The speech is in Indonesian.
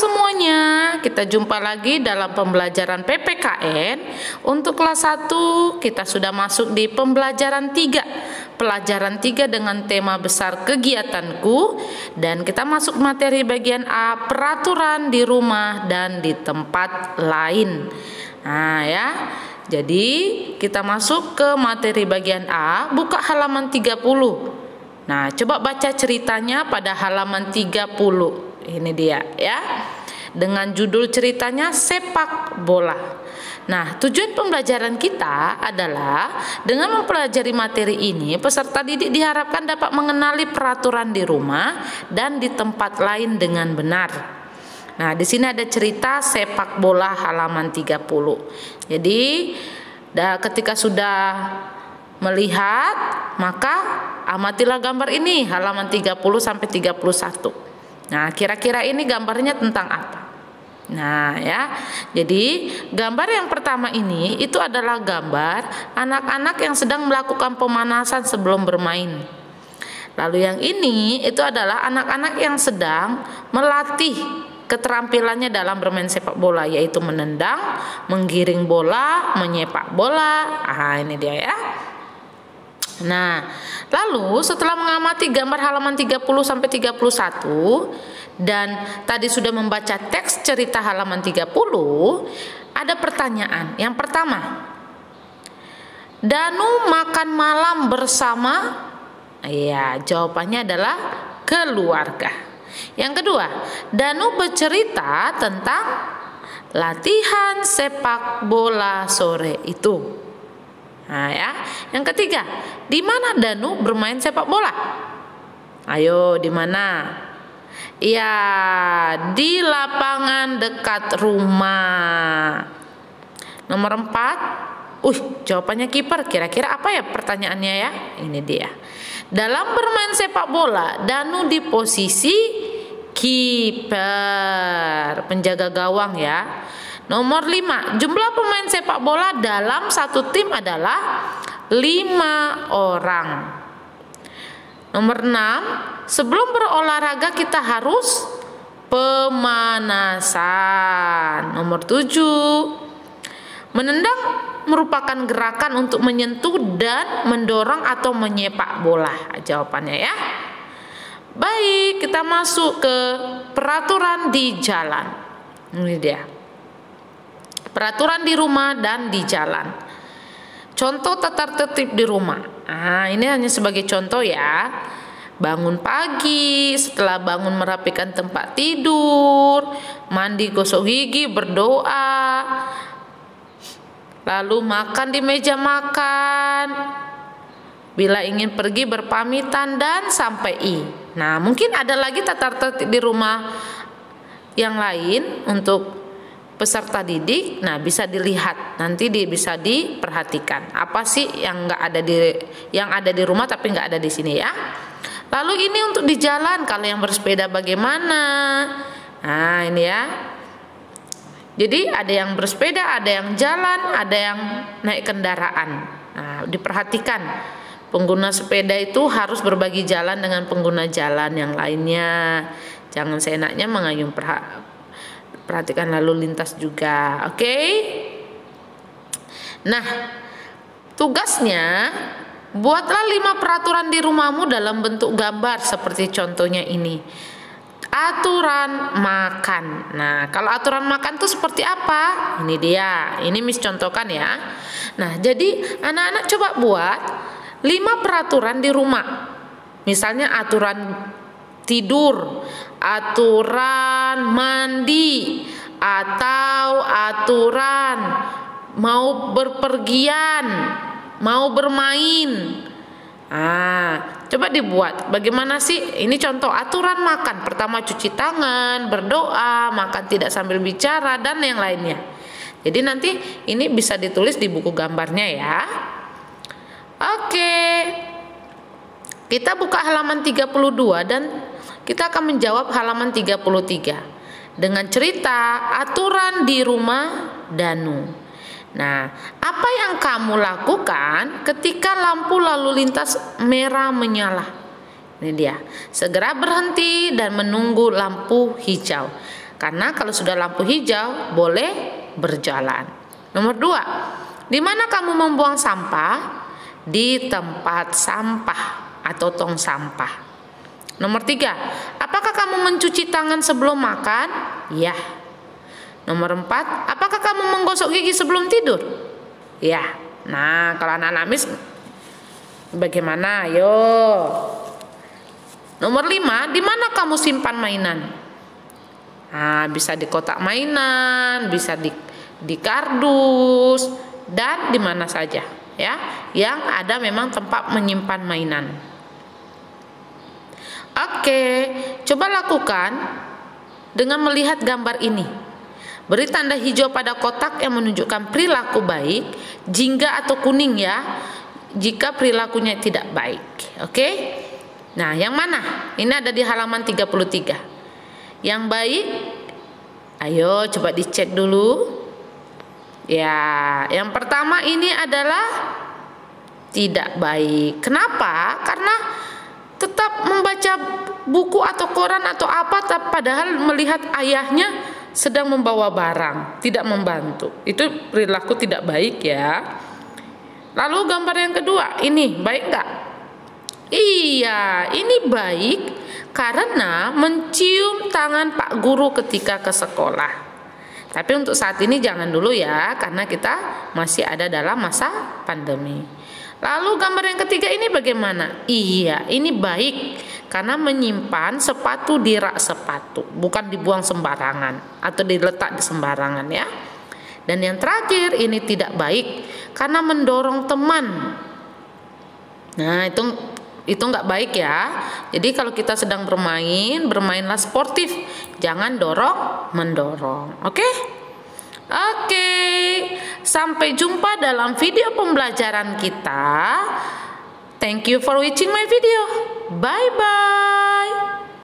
semuanya, kita jumpa lagi dalam pembelajaran PPKN. Untuk kelas 1 kita sudah masuk di pembelajaran 3. Pelajaran 3 dengan tema besar kegiatanku, dan kita masuk materi bagian A, peraturan di rumah dan di tempat lain. Nah ya, jadi kita masuk ke materi bagian A, buka halaman 30. Nah, coba baca ceritanya pada halaman 30. Ini dia ya. Dengan judul ceritanya sepak bola. Nah, tujuan pembelajaran kita adalah dengan mempelajari materi ini, peserta didik diharapkan dapat mengenali peraturan di rumah dan di tempat lain dengan benar. Nah, di sini ada cerita sepak bola halaman 30. Jadi, ketika sudah melihat, maka amatilah gambar ini halaman 30 sampai 31. Nah, kira-kira ini gambarnya tentang apa? Nah, ya. Jadi, gambar yang pertama ini itu adalah gambar anak-anak yang sedang melakukan pemanasan sebelum bermain. Lalu yang ini itu adalah anak-anak yang sedang melatih keterampilannya dalam bermain sepak bola, yaitu menendang, menggiring bola, menyepak bola. Ah, ini dia ya. Nah, lalu setelah mengamati gambar halaman 30 sampai 31 dan tadi sudah membaca teks cerita halaman 30, ada pertanyaan. Yang pertama, Danu makan malam bersama? Ya, jawabannya adalah keluarga. Yang kedua, Danu bercerita tentang latihan sepak bola sore itu. Nah ya, yang ketiga, di mana Danu bermain sepak bola? Ayo, di mana? Ya, di lapangan dekat rumah. Nomor 4, jawabannya kiper. Kira-kira apa ya pertanyaannya ya? Ini dia. Dalam bermain sepak bola, Danu di posisi kiper, penjaga gawang ya. Nomor 5, jumlah pemain sepak bola dalam satu tim adalah 5 orang. Nomor 6, sebelum berolahraga kita harus pemanasan. Nomor 7, menendang merupakan gerakan untuk menyentuh dan mendorong atau menyepak bola. Jawabannya ya. Baik, kita masuk ke peraturan di jalan. Ini dia. Peraturan di rumah dan di jalan. Contoh tata tertib di rumah. Nah, ini hanya sebagai contoh ya. Bangun pagi, setelah bangun merapikan tempat tidur, mandi gosok gigi, berdoa, lalu makan di meja makan. Bila ingin pergi berpamitan dan sampai Nah, mungkin ada lagi tata tertib di rumah yang lain untuk peserta didik. Nah, bisa dilihat nanti bisa diperhatikan apa sih yang ada di rumah tapi nggak ada di sini ya. Lalu ini untuk di jalan, kalau yang bersepeda bagaimana? Nah, ini ya. Jadi ada yang bersepeda, ada yang jalan, ada yang naik kendaraan. Nah, diperhatikan pengguna sepeda itu harus berbagi jalan dengan pengguna jalan yang lainnya. Jangan seenaknya mengayun. Perhatikan lalu lintas juga, oke? Nah, tugasnya buatlah 5 peraturan di rumahmu dalam bentuk gambar seperti contohnya ini. Aturan makan. Nah, kalau aturan makan itu seperti apa? Ini dia, ini Miss contohkan ya. Nah, jadi anak-anak coba buat 5 peraturan di rumah. Misalnya aturan tidur, aturan mandi, atau aturan mau berpergian, mau bermain. Coba dibuat. Bagaimana sih? Ini contoh aturan makan. Pertama cuci tangan, berdoa, makan tidak sambil bicara, dan yang lainnya. Jadi nanti ini bisa ditulis di buku gambarnya ya. Oke. Kita buka halaman 32 dan kita akan menjawab halaman 33 dengan cerita aturan di rumah Danu. Nah, apa yang kamu lakukan ketika lampu lalu lintas merah menyala? Ini dia. Segera berhenti dan menunggu lampu hijau. Karena kalau sudah lampu hijau boleh berjalan. Nomor 2, di mana kamu membuang sampah? Di tempat sampah atau tong sampah. Nomor 3, apakah kamu mencuci tangan sebelum makan? Ya. Nomor 4, apakah kamu menggosok gigi sebelum tidur? Ya. Nah, kalau anak-anak Miss bagaimana? Ayo. Nomor 5, di mana kamu simpan mainan? Nah, bisa di kotak mainan, bisa di kardus, dan di mana saja ya yang ada memang tempat menyimpan mainan. Oke, coba lakukan dengan melihat gambar ini. Beri tanda hijau pada kotak yang menunjukkan perilaku baik, jingga atau kuning ya jika perilakunya tidak baik. Oke. Nah, yang mana? Ini ada di halaman 33. Yang baik, ayo coba dicek dulu. Ya, yang pertama ini adalah tidak baik. Kenapa? Karena tetap membaca buku atau koran atau apa, padahal melihat ayahnya sedang membawa barang, tidak membantu. Itu perilaku tidak baik ya. Lalu gambar yang kedua, ini baik nggak? Iya, ini baik karena mencium tangan Pak Guru ketika ke sekolah. Tapi untuk saat ini jangan dulu ya, karena kita masih ada dalam masa pandemi. Lalu gambar yang ketiga ini bagaimana? Iya, ini baik karena menyimpan sepatu di rak sepatu, bukan dibuang sembarangan atau diletak di sembarangan ya. Dan yang terakhir ini tidak baik karena mendorong teman. Nah, itu nggak baik ya. Jadi kalau kita sedang bermainlah sportif, jangan mendorong. Oke? Oke, sampai jumpa dalam video pembelajaran kita. Thank you for watching my video. Bye bye.